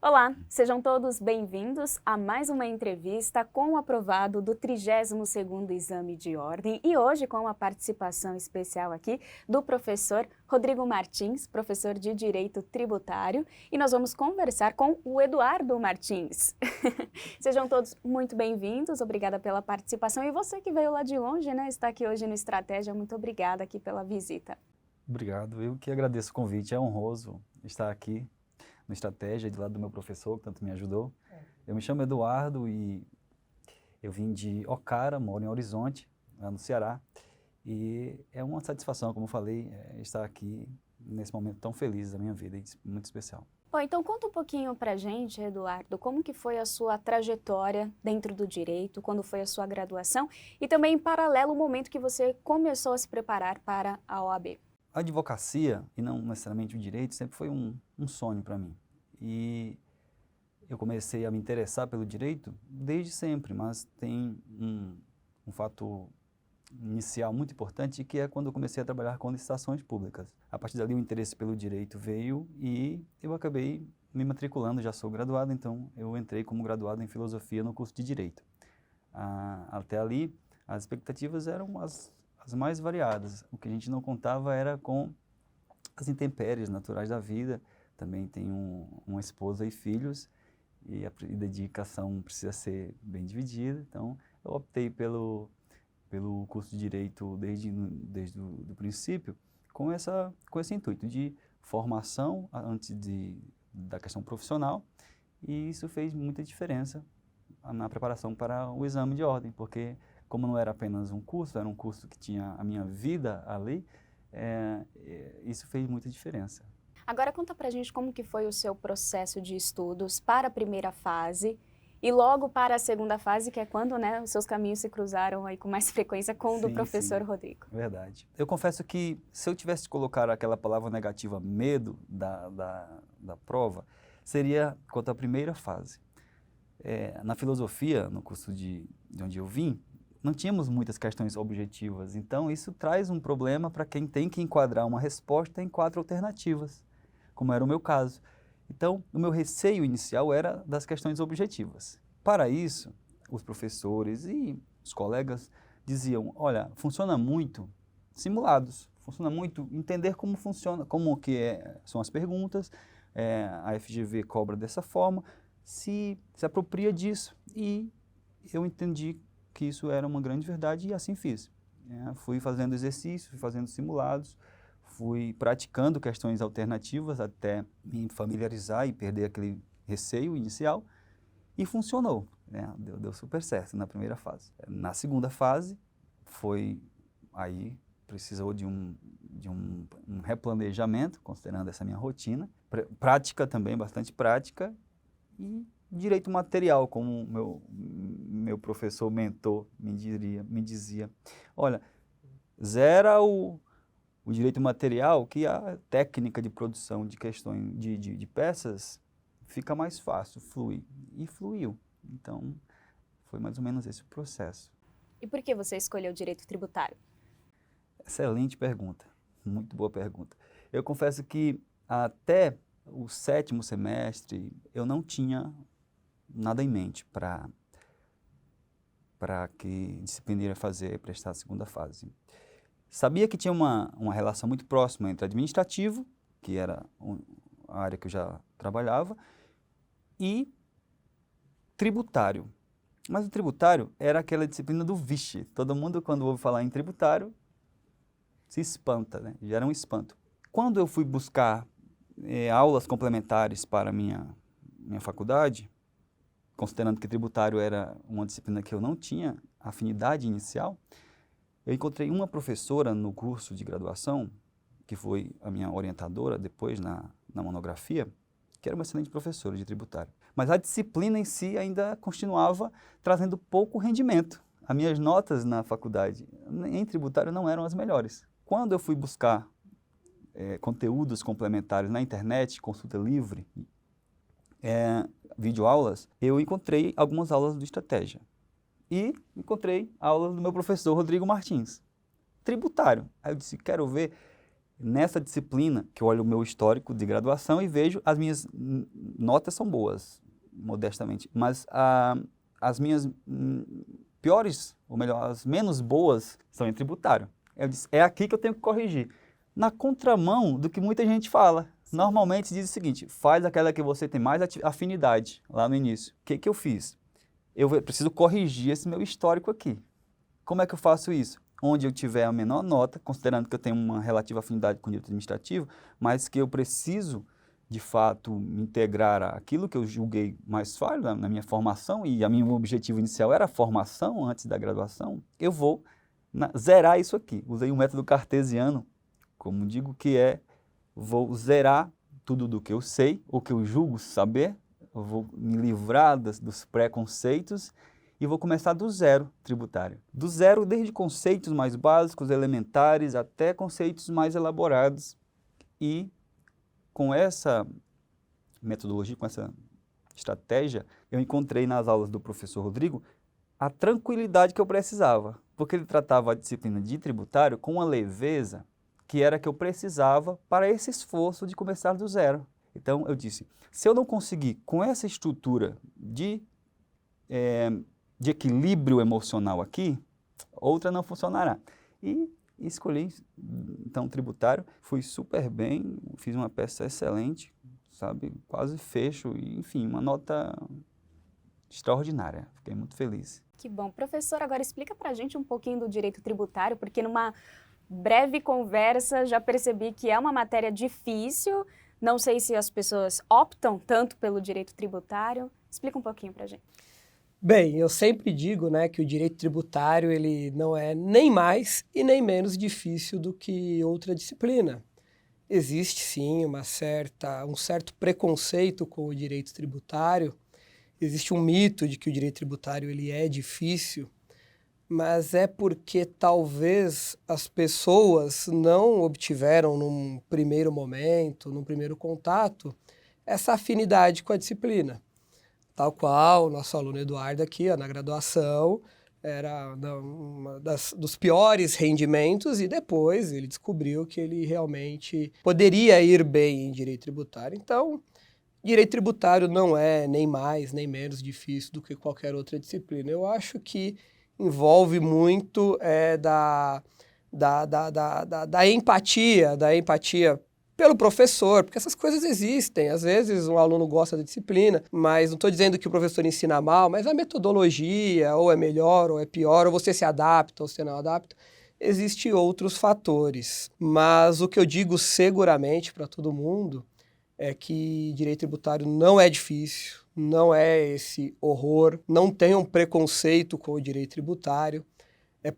Olá, sejam todos bem-vindos a mais uma entrevista com o aprovado do 32º Exame de Ordem e hoje com a participação especial aqui do professor Rodrigo Martins, professor de Direito Tributário, e nós vamos conversar com o Eduardo Martins. Sejam todos muito bem-vindos, obrigada pela participação e você que veio lá de longe, né, está aqui hoje no Estratégia, muito obrigada aqui pela visita. Obrigado, eu que agradeço o convite, é honroso estar aqui no Estratégia, do lado do meu professor, que tanto me ajudou. Eu me chamo Eduardo e eu vim de Ocara, moro em Horizonte, lá no Ceará, e é uma satisfação, como eu falei, estar aqui nesse momento tão feliz da minha vida, e muito especial. Bom, então conta um pouquinho pra gente, Eduardo, como que foi a sua trajetória dentro do direito, quando foi a sua graduação e também em paralelo o momento que você começou a se preparar para a OAB. A advocacia, e não necessariamente o direito, sempre foi um sonho para mim. E eu comecei a me interessar pelo direito desde sempre, mas tem um fato inicial muito importante, que é quando eu comecei a trabalhar com licitações públicas. A partir dali o interesse pelo direito veio e eu acabei me matriculando, já sou graduado, então eu entrei como graduado em filosofia no curso de direito. Até ali as expectativas eram as mais variadas. O que a gente não contava era com as intempéries naturais da vida. Também tenho uma esposa e filhos, e a dedicação precisa ser bem dividida. Então, eu optei pelo curso de Direito desde o princípio, com esse intuito de formação antes da questão profissional, e isso fez muita diferença na preparação para o exame de ordem, porque como não era apenas um curso, era um curso que tinha a minha vida ali, isso fez muita diferença. Agora conta pra gente como que foi o seu processo de estudos para a primeira fase e logo para a segunda fase, que é quando, né, os seus caminhos se cruzaram aí com mais frequência com o do professor Sim, Rodrigo. verdade. Eu confesso que se eu tivesse que colocar aquela palavra negativa, medo da prova, seria quanto à primeira fase. Na filosofia, no curso de onde eu vim, não tínhamos muitas questões objetivas, então isso traz um problema para quem tem que enquadrar uma resposta em 4 alternativas, como era o meu caso. Então, o meu receio inicial era das questões objetivas. Para isso, os professores e os colegas diziam, olha, funciona muito simulados, funciona muito entender como funciona, são as perguntas, a FGV cobra dessa forma, se apropria disso, e eu entendi que isso era uma grande verdade e assim fiz. Fui fazendo exercícios, fui fazendo simulados, fui praticando questões alternativas até me familiarizar e perder aquele receio inicial, e funcionou, né? Deu super certo na primeira fase. Na segunda fase, aí precisou de um replanejamento, considerando essa minha rotina, prática também, bastante prática, e direito material, como meu professor mentor me dizia, olha, zera o direito material, que a técnica de produção de questões de peças fica mais fácil, flui. E fluiu. Então, foi mais ou menos esse o processo. E por que você escolheu direito tributário? Excelente pergunta, muito boa pergunta. Eu confesso que até o 7º semestre eu não tinha nada em mente para que disciplina iria fazer, prestar a segunda fase. Sabia que tinha uma relação muito próxima entre administrativo, que era a área que eu já trabalhava, e tributário. Mas o tributário era aquela disciplina do vixe. Todo mundo, quando ouve falar em tributário, se espanta, né? Gera um espanto. Quando eu fui buscar aulas complementares para a minha faculdade, considerando que tributário era uma disciplina que eu não tinha afinidade inicial, eu encontrei uma professora no curso de graduação, que foi a minha orientadora depois na monografia, que era uma excelente professora de tributário. Mas a disciplina em si ainda continuava trazendo pouco rendimento. As minhas notas na faculdade em tributário não eram as melhores. Quando eu fui buscar conteúdos complementares na internet, consulta livre, videoaulas, eu encontrei algumas aulas do Estratégia. E encontrei aulas do meu professor Rodrigo Martins, tributário. Aí eu disse, quero ver nessa disciplina, que eu olho o meu histórico de graduação e vejo as minhas notas são boas, modestamente, mas as minhas piores, ou melhor, as menos boas são em tributário. Eu disse, é aqui que eu tenho que corrigir. Na contramão do que muita gente fala. Normalmente diz o seguinte, faz aquela que você tem mais afinidade, lá no início. O que eu fiz? Eu preciso corrigir esse meu histórico aqui. Como é que eu faço isso? Onde eu tiver a menor nota, considerando que eu tenho uma relativa afinidade com o direito administrativo, mas que eu preciso, de fato, me integrar àquilo que eu julguei mais falho na minha formação, e meu objetivo inicial era a formação antes da graduação, eu vou zerar isso aqui. Usei um método cartesiano, como digo, que vou zerar tudo do que eu sei, ou que eu julgo saber, eu vou me livrar dos preconceitos e vou começar do zero tributário. Do zero, desde conceitos mais básicos, elementares, até conceitos mais elaborados. E com essa metodologia, com essa estratégia, eu encontrei nas aulas do professor Rodrigo a tranquilidade que eu precisava, porque ele tratava a disciplina de tributário com uma leveza que era que eu precisava para esse esforço de começar do zero. Então, eu disse, se eu não conseguir com essa estrutura de equilíbrio emocional aqui, outra não funcionará. E escolhi, então, tributário, fui super bem, fiz uma peça excelente, sabe, quase fecho, e, enfim, uma nota extraordinária. Fiquei muito feliz. Que bom. Professor, agora explica pra gente um pouquinho do direito tributário, porque numa breve conversa já percebi que é uma matéria difícil, não sei se as pessoas optam tanto pelo direito tributário. Explica um pouquinho pra gente. Bem, eu sempre digo, né, que o direito tributário ele não é nem mais e nem menos difícil do que outra disciplina. Existe sim um certo preconceito com o direito tributário, existe um mito de que o direito tributário ele é difícil, mas é porque talvez as pessoas não obtiveram num primeiro momento, num primeiro contato, essa afinidade com a disciplina. Tal qual o nosso aluno Eduardo aqui, ó, na graduação, era dos piores rendimentos e depois ele descobriu que ele realmente poderia ir bem em direito tributário. Então, direito tributário não é nem mais nem menos difícil do que qualquer outra disciplina. Eu acho que envolve muito da empatia pelo professor, porque essas coisas existem. Às vezes um aluno gosta da disciplina, mas não estou dizendo que o professor ensina mal, mas a metodologia ou é melhor ou é pior, ou você se adapta ou você não adapta. Existem outros fatores, mas o que eu digo seguramente para todo mundo é que direito tributário não é difícil, não é esse horror, não tem um preconceito com o direito tributário. É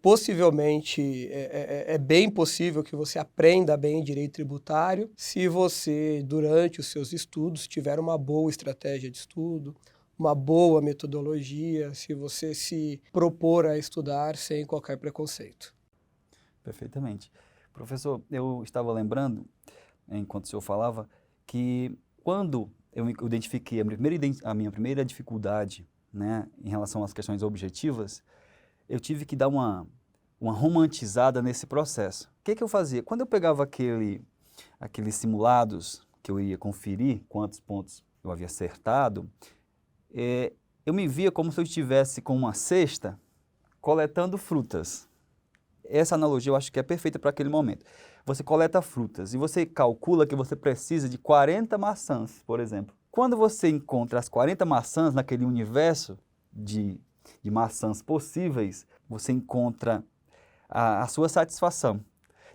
bem possível que você aprenda bem direito tributário se você, durante os seus estudos, tiver uma boa estratégia de estudo, uma boa metodologia, se você se propor a estudar sem qualquer preconceito. Perfeitamente. Professor, eu estava lembrando, enquanto o senhor falava, que quando eu identifiquei a minha primeira dificuldade, né, em relação às questões objetivas, eu tive que dar uma romantizada nesse processo. O que eu fazia? Quando eu pegava aqueles simulados que eu ia conferir quantos pontos eu havia acertado, eu me via como se eu estivesse com uma cesta coletando frutas. Essa analogia eu acho que é perfeita para aquele momento. Você coleta frutas e você calcula que você precisa de 40 maçãs, por exemplo. Quando você encontra as 40 maçãs naquele universo de maçãs possíveis, você encontra a sua satisfação.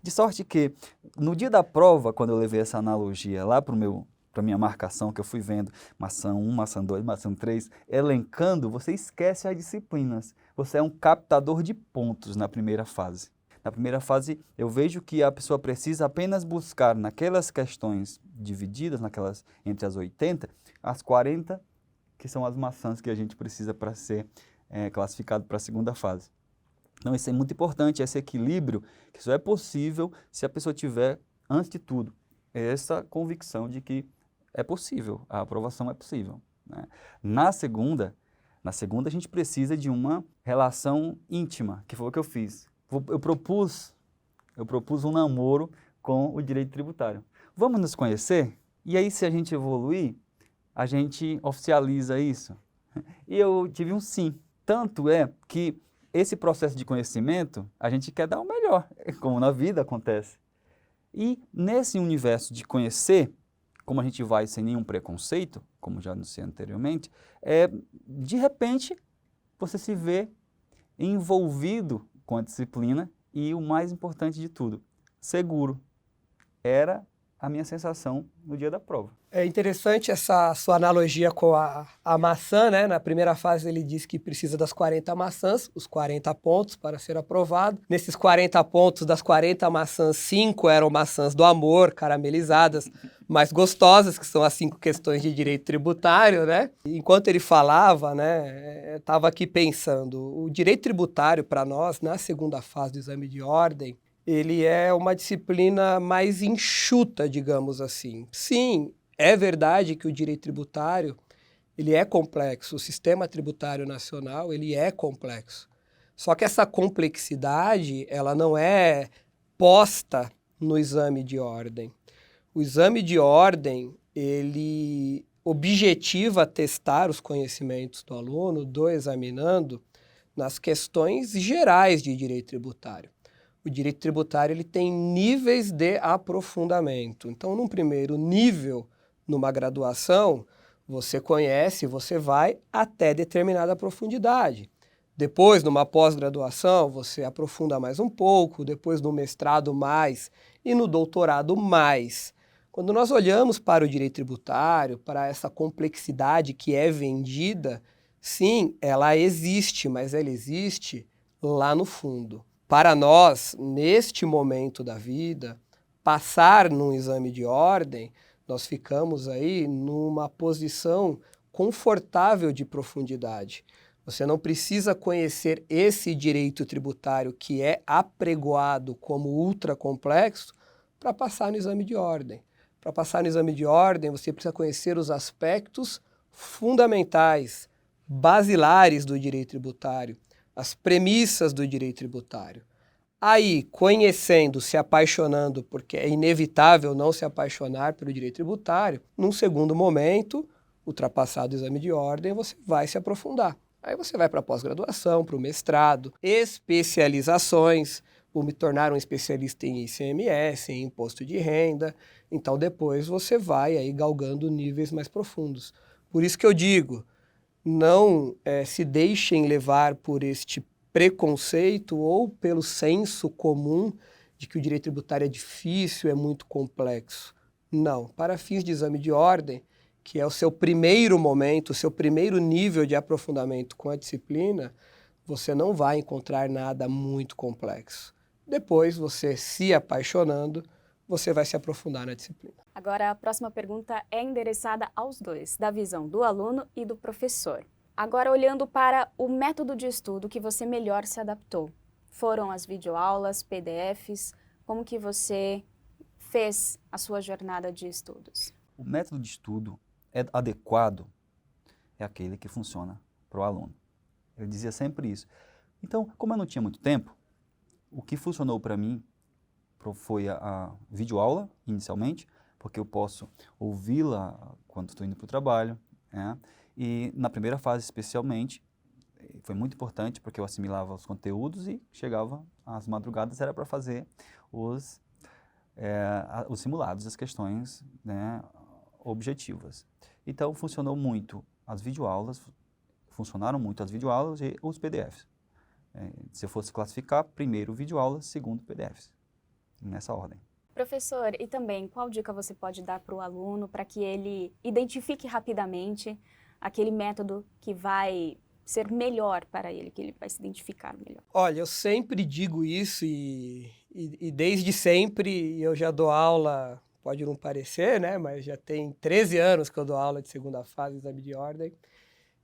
De sorte que, no dia da prova, quando eu levei essa analogia lá para a minha marcação, que eu fui vendo maçã 1, maçã 2, maçã 3, elencando, você esquece as disciplinas. Você é um captador de pontos na primeira fase. Na primeira fase, eu vejo que a pessoa precisa apenas buscar naquelas questões divididas, entre as 80, as 40, que são as maçãs que a gente precisa para ser classificado para a segunda fase. Então, isso é muito importante, esse equilíbrio, que só é possível se a pessoa tiver, antes de tudo, essa convicção de que é possível, a aprovação é possível, né? Na segunda a gente precisa de uma relação íntima, que foi o que eu fiz. Eu propus um namoro com o direito tributário. Vamos nos conhecer? E aí, se a gente evoluir, a gente oficializa isso. E eu tive um sim. Tanto é que esse processo de conhecimento, a gente quer dar o melhor, como na vida acontece. E nesse universo de conhecer, como a gente vai sem nenhum preconceito, como já anunciei anteriormente, de repente você se vê envolvido com a disciplina e o mais importante de tudo, seguro. Era a minha sensação no dia da prova. É interessante essa sua analogia com a maçã, né? Na primeira fase ele diz que precisa das 40 maçãs, os 40 pontos para ser aprovado. Nesses 40 pontos, das 40 maçãs, 5 eram maçãs do amor, caramelizadas, mais gostosas, que são as 5 questões de direito tributário, né? E enquanto ele falava, né, estava aqui pensando, o direito tributário para nós, na segunda fase do exame de ordem, ele é uma disciplina mais enxuta, digamos assim. Sim, é verdade que o direito tributário ele é complexo, o sistema tributário nacional ele é complexo. Só que essa complexidade ela não é posta no exame de ordem. O exame de ordem ele objetiva testar os conhecimentos do aluno, do examinando, nas questões gerais de direito tributário. O direito tributário ele tem níveis de aprofundamento. Então, num primeiro nível, numa graduação, você conhece, você vai até determinada profundidade. Depois, numa pós-graduação, você aprofunda mais um pouco, depois no mestrado mais e no doutorado mais. Quando nós olhamos para o direito tributário, para essa complexidade que é vendida, sim, ela existe, mas ela existe lá no fundo. Para nós, neste momento da vida, passar num exame de ordem, nós ficamos aí numa posição confortável de profundidade. Você não precisa conhecer esse direito tributário que é apregoado como ultra complexo para passar no exame de ordem. Para passar no exame de ordem, você precisa conhecer os aspectos fundamentais, basilares do direito tributário, as premissas do direito tributário. Aí, conhecendo, se apaixonando, porque é inevitável não se apaixonar pelo direito tributário, num segundo momento, ultrapassado o exame de ordem, você vai se aprofundar. Aí você vai para a pós-graduação, para o mestrado, especializações, vou me tornar um especialista em ICMS, em imposto de renda. Então, depois você vai aí galgando níveis mais profundos. Por isso que eu digo, não se deixem levar por este preconceito ou pelo senso comum de que o direito tributário é difícil, é muito complexo. Não. Para fins de exame de ordem, que é o seu primeiro momento, o seu primeiro nível de aprofundamento com a disciplina, você não vai encontrar nada muito complexo. Depois, você se apaixonando, você vai se aprofundar na disciplina. Agora, a próxima pergunta é endereçada aos dois, da visão do aluno e do professor. Agora, olhando para o método de estudo que você melhor se adaptou. Foram as videoaulas, PDFs? Como que você fez a sua jornada de estudos? O método de estudo adequado é aquele que funciona para o aluno. Ele dizia sempre isso. Então, como eu não tinha muito tempo, o que funcionou para mim foi a videoaula, inicialmente, porque eu posso ouvi-la quando estou indo para o trabalho, né? E na primeira fase, especialmente, foi muito importante porque eu assimilava os conteúdos e chegava às madrugadas, era para fazer os simulados, as questões, né, objetivas. Então, funcionaram muito as videoaulas e os PDFs. Se eu fosse classificar, primeiro videoaulas, segundo PDFs, nessa ordem. Professor, e também, qual dica você pode dar para o aluno para que ele identifique rapidamente aquele método que vai ser melhor para ele, que ele vai se identificar melhor? Olha, eu sempre digo isso e desde sempre eu já dou aula, pode não parecer, né, mas já tem 13 anos que eu dou aula de segunda fase, exame de ordem.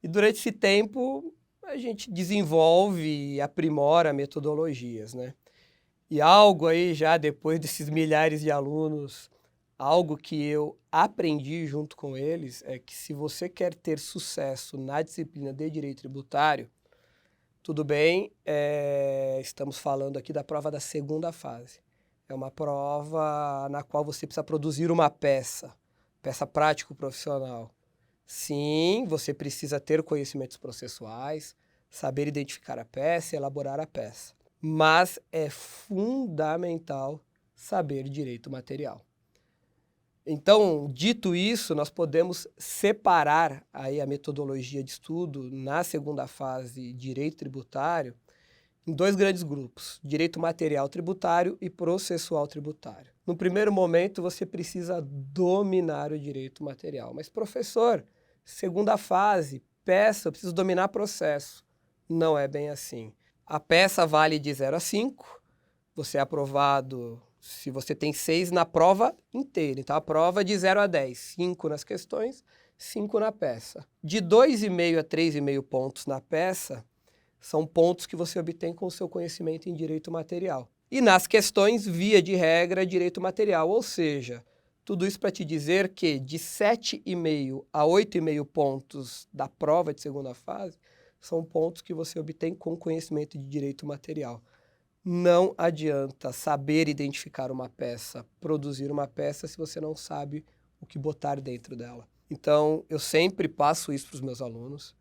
E durante esse tempo a gente desenvolve e aprimora metodologias, né? E algo aí já depois desses milhares de alunos, algo que eu aprendi junto com eles é que se você quer ter sucesso na disciplina de direito tributário, tudo bem, estamos falando aqui da prova da segunda fase. É uma prova na qual você precisa produzir uma peça prático-profissional. Sim, você precisa ter conhecimentos processuais, saber identificar a peça e elaborar a peça. Mas é fundamental saber direito material. Então, dito isso, nós podemos separar aí a metodologia de estudo na segunda fase, direito tributário, em dois grandes grupos, direito material tributário e processual tributário. No primeiro momento, você precisa dominar o direito material. Mas, professor, segunda fase, peça, eu preciso dominar processo. Não é bem assim. A peça vale de 0 a 5, você é aprovado se você tem 6 na prova inteira. Então, a prova de 0 a 10, 5 nas questões, 5 na peça. De 2,5 a 3,5 pontos na peça, são pontos que você obtém com o seu conhecimento em direito material. E nas questões, via de regra, direito material. Ou seja, tudo isso para te dizer que de 7,5 a 8,5 pontos da prova de segunda fase, são pontos que você obtém com conhecimento de direito material. Não adianta saber identificar uma peça, produzir uma peça, se você não sabe o que botar dentro dela. Então, eu sempre passo isso para os meus alunos.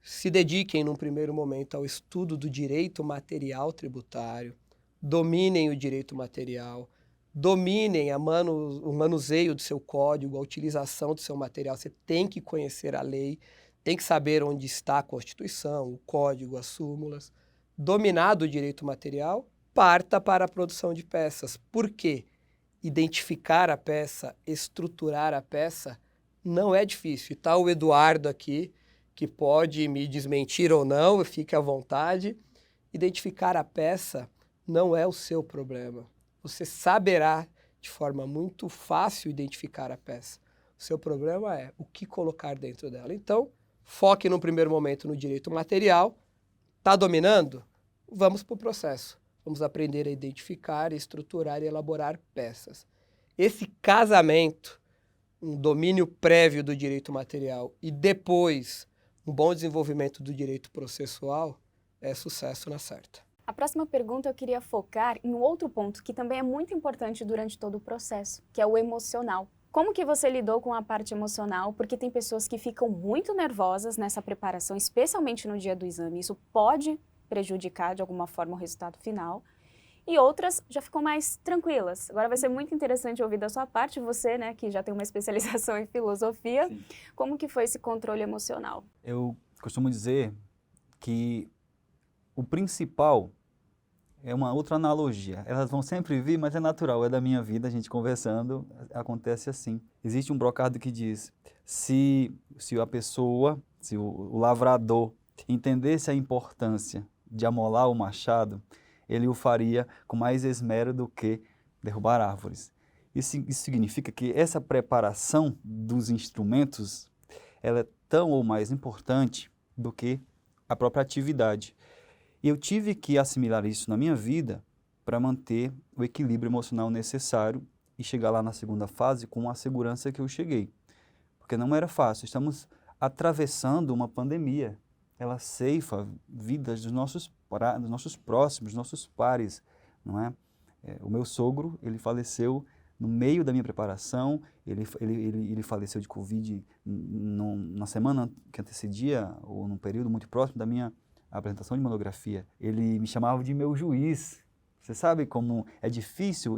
Se dediquem, num primeiro momento, ao estudo do direito material tributário, dominem o direito material, dominem o manuseio do seu código, a utilização do seu material. Você tem que conhecer a lei, tem que saber onde está a Constituição, o código, as súmulas. Dominado o direito material, parta para a produção de peças. Por quê? Identificar a peça, estruturar a peça, não é difícil. E está o Eduardo aqui, que pode me desmentir ou não, fique à vontade. Identificar a peça não é o seu problema. Você saberá de forma muito fácil identificar a peça. O seu problema é o que colocar dentro dela. Então, foque no primeiro momento no direito material. Está dominando? Vamos para o processo. Vamos aprender a identificar, estruturar e elaborar peças. Esse casamento, um domínio prévio do direito material e depois um bom desenvolvimento do direito processual, é sucesso na certa. A próxima pergunta eu queria focar em um outro ponto que também é muito importante durante todo o processo, que é o emocional. Como que você lidou com a parte emocional? Porque tem pessoas que ficam muito nervosas nessa preparação, especialmente no dia do exame. Isso pode prejudicar de alguma forma o resultado final. E outras já ficam mais tranquilas. Agora vai ser muito interessante ouvir da sua parte, você, né, que já tem uma especialização em filosofia, Sim. Como que foi esse controle emocional? Eu costumo dizer que o principal é uma outra analogia. Elas vão sempre vir, mas é natural, é da minha vida, a gente conversando, acontece assim. Existe um brocado que diz, se a pessoa, se o lavrador entendesse a importância de amolar o machado, ele o faria com mais esmero do que derrubar árvores. Isso significa que essa preparação dos instrumentos, ela é tão ou mais importante do que a própria atividade. E eu tive que assimilar isso na minha vida para manter o equilíbrio emocional necessário e chegar lá na segunda fase com a segurança que eu cheguei. Porque não era fácil, estamos atravessando uma pandemia. Ela ceifa vidas dos nossos próximos, dos nossos pares, não é? O meu sogro, ele faleceu no meio da minha preparação, ele faleceu de Covid na semana que antecedia, ou num período muito próximo da minha apresentação de monografia. Ele me chamava de meu juiz. Você sabe como é difícil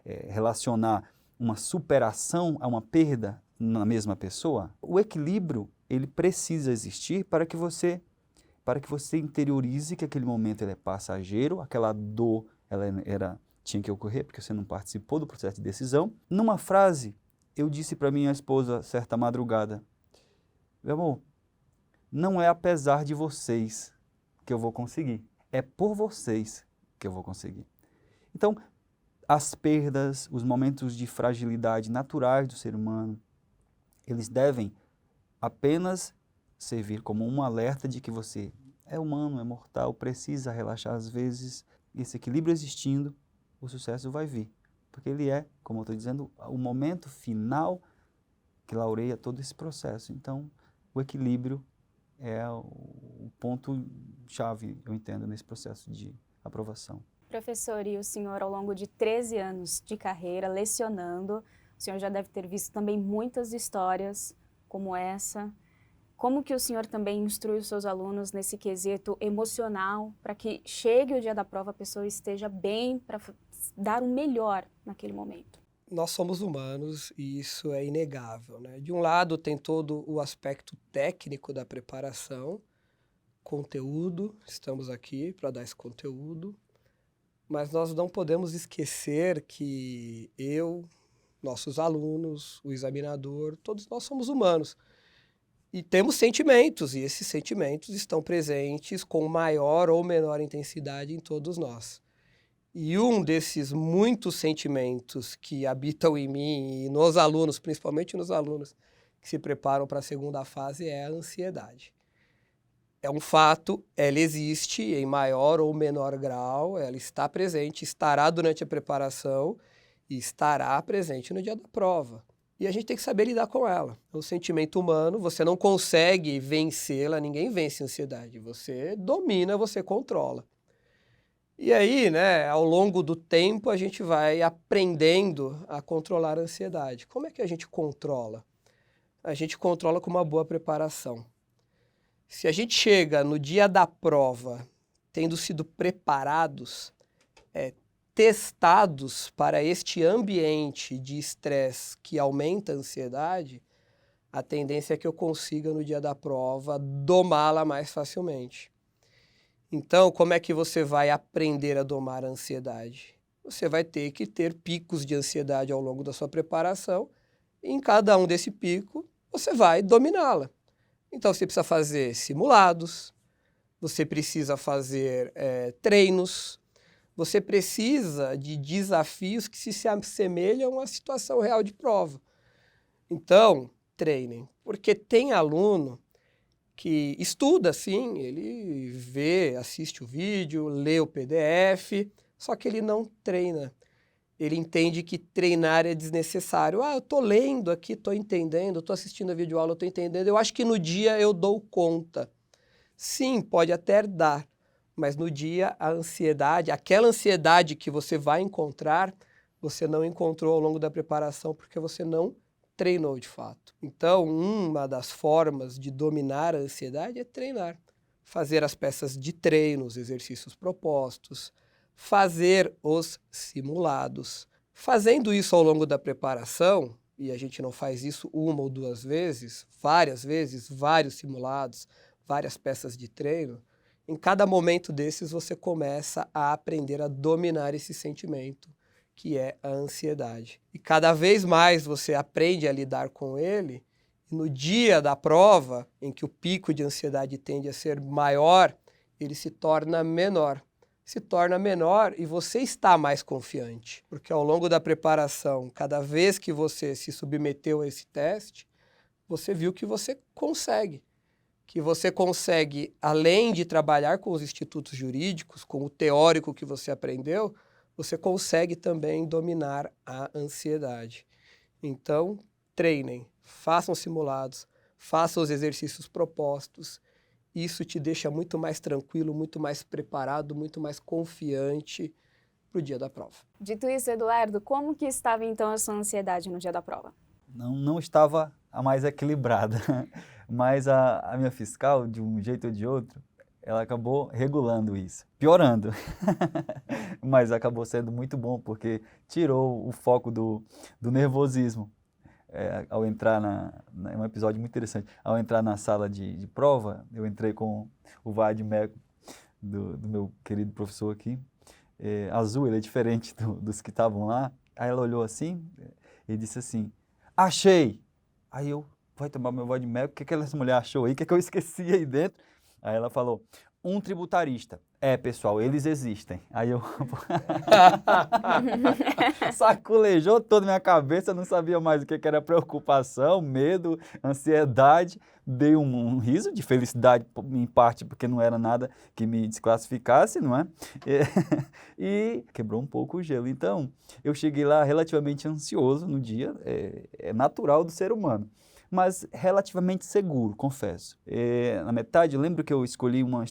relacionar uma superação a uma perda na mesma pessoa? O equilíbrio, ele precisa existir para que você interiorize que aquele momento ele é passageiro, aquela dor tinha que ocorrer porque você não participou do processo de decisão. Numa frase, eu disse para minha esposa certa madrugada, meu amor, não é apesar de vocês que eu vou conseguir, é por vocês que eu vou conseguir. Então, as perdas, os momentos de fragilidade naturais do ser humano, eles devem apenas servir como um alerta de que você é humano, é mortal, precisa relaxar às vezes. Esse equilíbrio existindo, o sucesso vai vir. Porque ele é, como eu estou dizendo, o momento final que laureia todo esse processo. Então, o equilíbrio é o ponto-chave, eu entendo, nesse processo de aprovação. Professor, e o senhor, ao longo de 13 anos de carreira, lecionando, o senhor já deve ter visto também muitas histórias como essa. Como que o senhor também instrui os seus alunos nesse quesito emocional, para que chegue o dia da prova, a pessoa esteja bem, para dar o melhor naquele momento? Nós somos humanos e isso é inegável, né? De um lado tem todo o aspecto técnico da preparação, conteúdo, estamos aqui para dar esse conteúdo, mas nós não podemos esquecer que nossos alunos, o examinador, todos nós somos humanos. E temos sentimentos, e esses sentimentos estão presentes com maior ou menor intensidade em todos nós. E um desses muitos sentimentos que habitam em mim e nos alunos, principalmente nos alunos que se preparam para a segunda fase, é a ansiedade. É um fato, ela existe em maior ou menor grau, ela está presente, estará durante a preparação e estará presente no dia da prova. E a gente tem que saber lidar com ela. É um sentimento humano, você não consegue vencê-la, ninguém vence a ansiedade. Você domina, você controla. E aí, né, ao longo do tempo, a gente vai aprendendo a controlar a ansiedade. Como é que a gente controla? A gente controla com uma boa preparação. Se a gente chega no dia da prova tendo sido preparados, testados para este ambiente de estresse que aumenta a ansiedade, a tendência é que eu consiga no dia da prova domá-la mais facilmente. Então, como é que você vai aprender a domar a ansiedade? Você vai ter que ter picos de ansiedade ao longo da sua preparação, e em cada um desse pico, você vai dominá-la. Então, você precisa fazer simulados, você precisa fazer treinos, você precisa de desafios que se assemelham à situação real de prova. Então, treinem, porque tem aluno que estuda, sim, ele vê, assiste o vídeo, lê o PDF, só que ele não treina. Ele entende que treinar é desnecessário. Eu estou lendo aqui, estou entendendo, estou assistindo a videoaula, estou entendendo. Eu acho que no dia eu dou conta. Sim, pode até dar, mas no dia a ansiedade, aquela ansiedade que você vai encontrar, você não encontrou ao longo da preparação porque você não treinou de fato. Então, uma das formas de dominar a ansiedade é treinar. Fazer as peças de treino, os exercícios propostos, fazer os simulados. Fazendo isso ao longo da preparação, e a gente não faz isso uma ou duas vezes, vários simulados, várias peças de treino, em cada momento desses você começa a aprender a dominar esse sentimento, que é a ansiedade. E cada vez mais você aprende a lidar com ele, e no dia da prova, em que o pico de ansiedade tende a ser maior, ele se torna menor. Se torna menor e você está mais confiante, porque ao longo da preparação, cada vez que você se submeteu a esse teste, você viu que você consegue. Que você consegue, além de trabalhar com os institutos jurídicos, com o teórico que você aprendeu, você consegue também dominar a ansiedade. Então, treinem, façam simulados, façam os exercícios propostos. Isso te deixa muito mais tranquilo, muito mais preparado, muito mais confiante para o dia da prova. Dito isso, Eduardo, como que estava então a sua ansiedade no dia da prova? Não estava a mais equilibrada, mas a minha fiscal, de um jeito ou de outro, ela acabou regulando isso, piorando, mas acabou sendo muito bom, porque tirou o foco do nervosismo. Ao entrar é um episódio muito interessante, ao entrar na sala de prova, eu entrei com o vade-mecum do meu querido professor aqui, azul, ele é diferente dos que estavam lá, aí ela olhou assim e disse assim, achei! Aí eu, vai tomar meu vade-mecum, o que aquela mulher achou aí, o que eu esqueci aí dentro? Aí ela falou, um tributarista. Pessoal, eles existem. Aí eu saculejou toda a minha cabeça, não sabia mais o que era preocupação, medo, ansiedade. Dei um riso de felicidade, em parte, porque não era nada que me desclassificasse, não é? E quebrou um pouco o gelo. Então, eu cheguei lá relativamente ansioso no dia, é natural do ser humano. mas relativamente seguro, confesso. Na metade, eu lembro que eu escolhi uma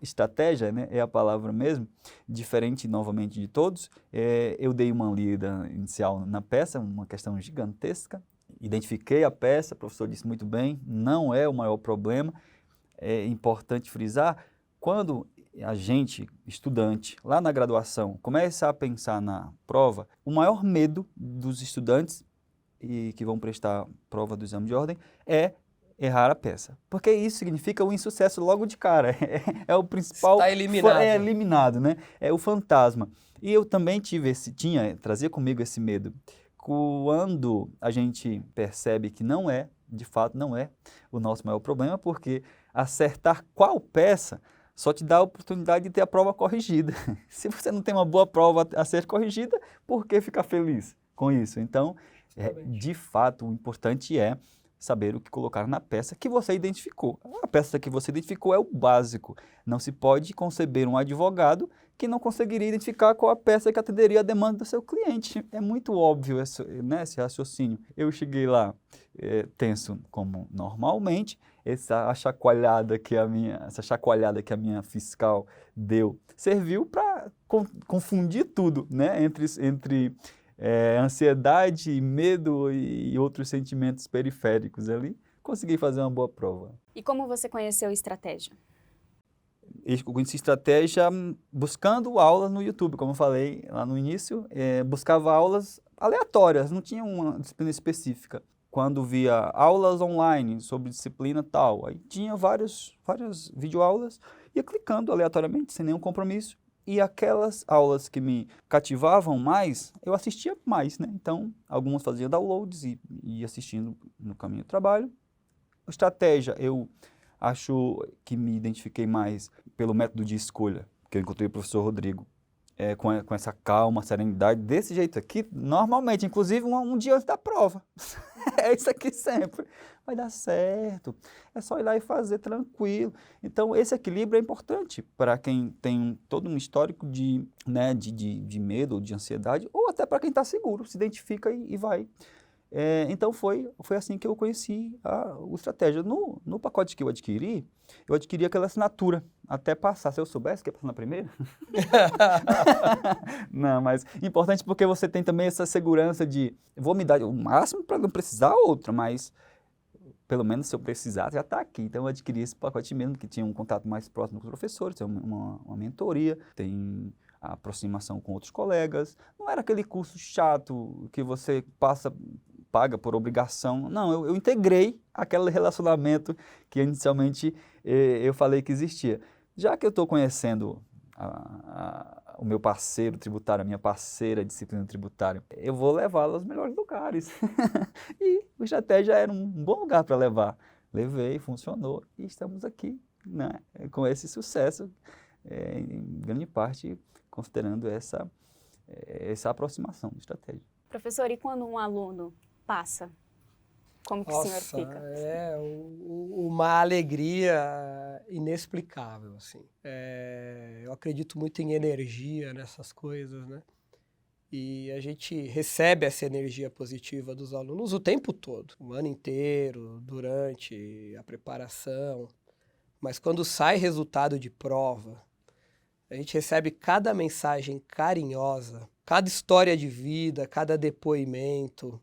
estratégia, né, é a palavra mesmo, diferente novamente de todos. Eu dei uma lida inicial na peça, uma questão gigantesca, identifiquei a peça, o professor disse muito bem, não é o maior problema. É importante frisar, quando a gente, estudante, lá na graduação, começa a pensar na prova, o maior medo dos estudantes que vão prestar prova do exame de ordem é errar a peça. Porque isso significa o insucesso logo de cara. É o principal... Está eliminado. É eliminado, né? É o fantasma. E eu também trazia comigo esse medo. Quando a gente percebe que não é, de fato não é o nosso maior problema, porque acertar qual peça só te dá a oportunidade de ter a prova corrigida. Se você não tem uma boa prova a ser corrigida, por que ficar feliz com isso? Então, de fato, o importante é saber o que colocar na peça que você identificou. A peça que você identificou é o básico. Não se pode conceber um advogado que não conseguiria identificar qual a peça que atenderia a demanda do seu cliente. É muito óbvio esse raciocínio. Eu cheguei lá tenso como normalmente, essa chacoalhada que a minha fiscal deu serviu para confundir tudo, né? Entre ansiedade, medo e outros sentimentos periféricos ali. Consegui fazer uma boa prova. E como você conheceu estratégia? Eu conheci estratégia buscando aulas no YouTube, como eu falei lá no início. Buscava aulas aleatórias, não tinha uma disciplina específica. Quando via aulas online sobre disciplina tal, aí tinha várias videoaulas, ia clicando aleatoriamente, sem nenhum compromisso. E aquelas aulas que me cativavam mais, eu assistia mais, né? Então, algumas fazia downloads e ia assistindo no caminho do trabalho. Estratégia, eu acho que me identifiquei mais pelo método de escolha, que eu encontrei o professor Rodrigo, com essa calma, serenidade, desse jeito aqui, normalmente, inclusive um dia antes da prova. É isso aqui sempre. Vai dar certo. É só ir lá e fazer tranquilo. Então, esse equilíbrio é importante para quem tem todo um histórico de medo, de ansiedade, ou até para quem está seguro, se identifica e vai. Então, foi assim que eu conheci o Estratégia. No pacote que eu adquiri aquela assinatura, até passar. Se eu soubesse que ia passar na primeira. Não, mas importante porque você tem também essa segurança de, vou me dar o máximo para não precisar outra, mas pelo menos se eu precisar, já está aqui. Então eu adquiri esse pacote mesmo, que tinha um contato mais próximo com os professores, tem uma mentoria, tem a aproximação com outros colegas. Não era aquele curso chato que você paga por obrigação. Não, eu integrei aquele relacionamento que inicialmente eu falei que existia. Já que eu estou conhecendo o meu parceiro tributário, a minha parceira de disciplina tributária, eu vou levá-la aos melhores lugares. E o Estratégia era um bom lugar para levar. Levei, funcionou e estamos aqui, né, com esse sucesso, em grande parte considerando essa aproximação de estratégia. Professor, e quando um aluno passa? Como que o senhor fica? É uma alegria inexplicável, assim. Eu acredito muito em energia nessas coisas, né? E a gente recebe essa energia positiva dos alunos o tempo todo, o ano inteiro, durante a preparação. Mas quando sai resultado de prova, a gente recebe cada mensagem carinhosa, cada história de vida, cada depoimento.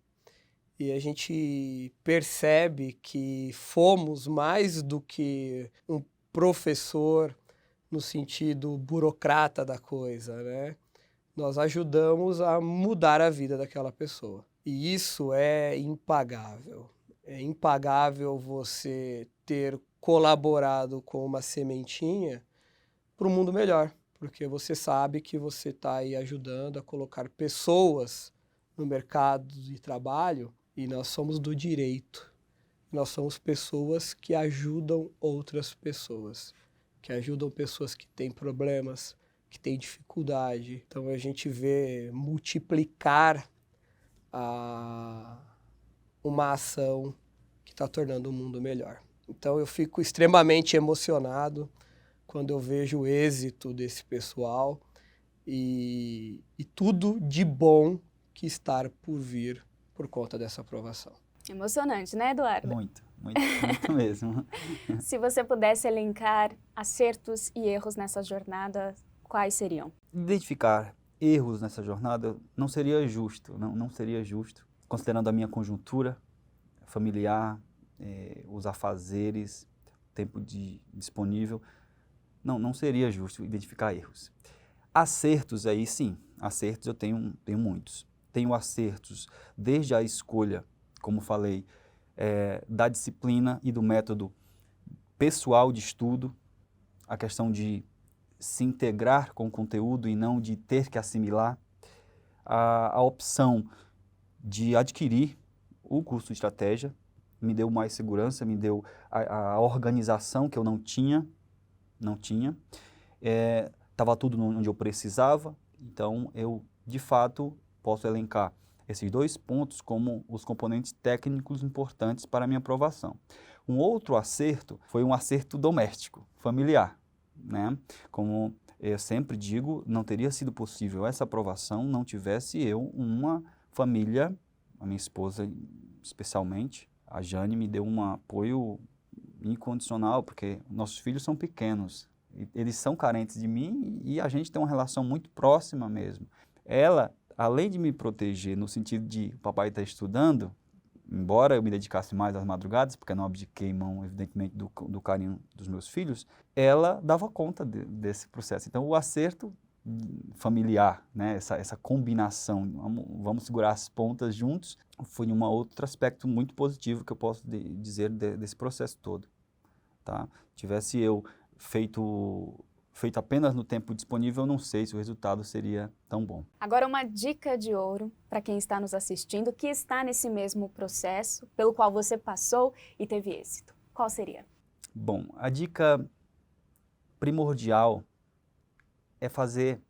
E a gente percebe que fomos mais do que um professor no sentido burocrata da coisa, né? Nós ajudamos a mudar a vida daquela pessoa. E isso é impagável. É impagável você ter colaborado com uma sementinha para um mundo melhor, porque você sabe que você está aí ajudando a colocar pessoas no mercado de trabalho. E nós somos do direito. Nós somos pessoas que ajudam outras pessoas, que ajudam pessoas que têm problemas, que têm dificuldade. Então a gente vê multiplicar uma ação que está tornando o mundo melhor. Então eu fico extremamente emocionado quando eu vejo o êxito desse pessoal e tudo de bom que está por vir por conta dessa aprovação. Emocionante, né, Eduardo? Muito, muito, muito mesmo. Se você pudesse elencar acertos e erros nessa jornada, quais seriam? Identificar erros nessa jornada não seria justo, não seria justo, considerando a minha conjuntura familiar, os afazeres, tempo disponível, não seria justo identificar erros. Acertos aí sim, acertos eu tenho muitos. Tenho acertos desde a escolha, como falei, da disciplina e do método pessoal de estudo, a questão de se integrar com o conteúdo e não de ter que assimilar, a opção de adquirir o curso de estratégia, me deu mais segurança, me deu a organização que eu não tinha, estava tudo onde eu precisava, então eu, de fato, posso elencar esses 2 pontos como os componentes técnicos importantes para a minha aprovação. Um outro acerto foi um acerto doméstico, familiar, né? Como eu sempre digo, não teria sido possível essa aprovação não tivesse eu uma família, a minha esposa especialmente, a Jane me deu um apoio incondicional, porque nossos filhos são pequenos, eles são carentes de mim e a gente tem uma relação muito próxima mesmo. Ela, além de me proteger no sentido de papai estar estudando, embora eu me dedicasse mais às madrugadas, porque eu não abdiquei mão, evidentemente, do carinho dos meus filhos, ela dava conta desse processo. Então, o acerto familiar, né, essa combinação, vamos segurar as pontas juntos, foi um outro aspecto muito positivo que eu posso dizer desse processo todo. Tá? Tivesse eu feito apenas no tempo disponível, eu não sei se o resultado seria tão bom. Agora, uma dica de ouro para quem está nos assistindo, que está nesse mesmo processo, pelo qual você passou e teve êxito. Qual seria? Bom, a dica primordial é fazer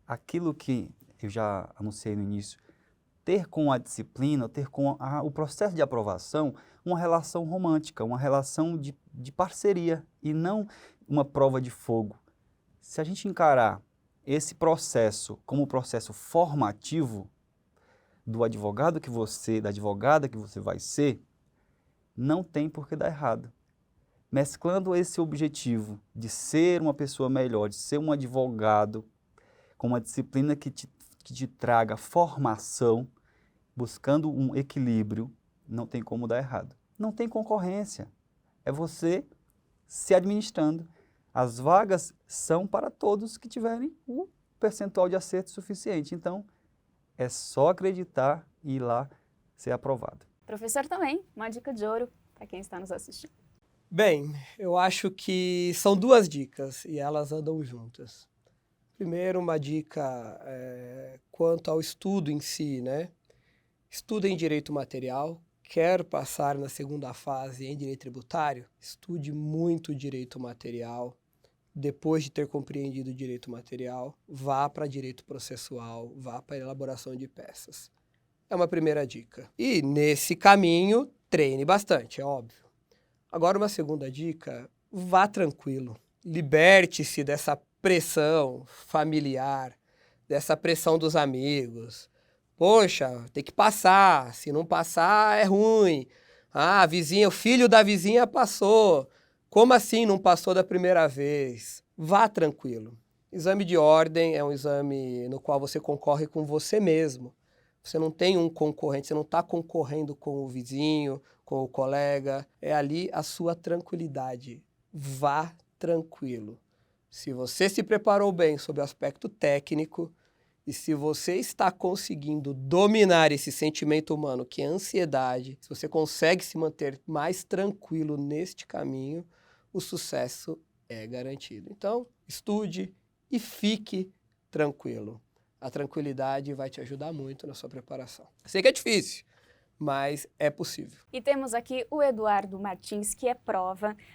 aquilo que eu já anunciei no início, ter com a disciplina, ter com o processo de aprovação uma relação romântica, uma relação de parceria e não uma prova de fogo. Se a gente encarar esse processo como um processo formativo do advogado da advogada que você vai ser, não tem por que dar errado. Mesclando esse objetivo de ser uma pessoa melhor, de ser um advogado com uma disciplina que te traga formação, buscando um equilíbrio, não tem como dar errado. Não tem concorrência, é você se administrando. As vagas são para todos que tiverem o percentual de acerto suficiente. Então, é só acreditar e ir lá ser aprovado. Professor, também, uma dica de ouro para quem está nos assistindo. Bem, eu acho que são 2 dicas e elas andam juntas. Primeiro, uma dica quanto ao estudo em si, né? Estudem direito material. Quer passar na segunda fase em direito tributário? Estude muito direito material. Depois de ter compreendido o direito material, vá para direito processual, vá para elaboração de peças. É uma primeira dica. E nesse caminho, treine bastante, é óbvio. Agora, uma segunda dica, vá tranquilo. Liberte-se dessa pressão familiar, dessa pressão dos amigos. Poxa, tem que passar, se não passar é ruim. Ah, a vizinha, o filho da vizinha passou. Como assim não passou da primeira vez? Vá tranquilo. Exame de ordem é um exame no qual você concorre com você mesmo. Você não tem um concorrente, você não está concorrendo com o vizinho, com o colega. É ali a sua tranquilidade. Vá tranquilo. Se você se preparou bem sob o aspecto técnico e se você está conseguindo dominar esse sentimento humano que é a ansiedade, se você consegue se manter mais tranquilo neste caminho, o sucesso é garantido. Então, estude e fique tranquilo. A tranquilidade vai te ajudar muito na sua preparação. Sei que é difícil, mas é possível. E temos aqui o Eduardo Martins, que é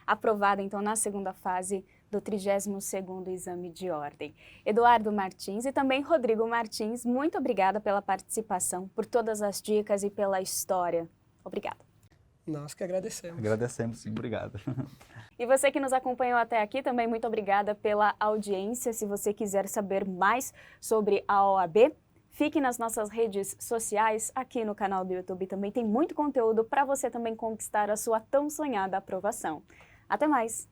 aprovado então na segunda fase do 32º Exame de Ordem. Eduardo Martins e também Rodrigo Martins, muito obrigada pela participação, por todas as dicas e pela história. Obrigada. Nós que agradecemos. Agradecemos, sim, obrigado. E você que nos acompanhou até aqui, também muito obrigada pela audiência. Se você quiser saber mais sobre a OAB, Fique nas nossas redes sociais, aqui no canal do YouTube também tem muito conteúdo para você também conquistar a sua tão sonhada aprovação. Até mais!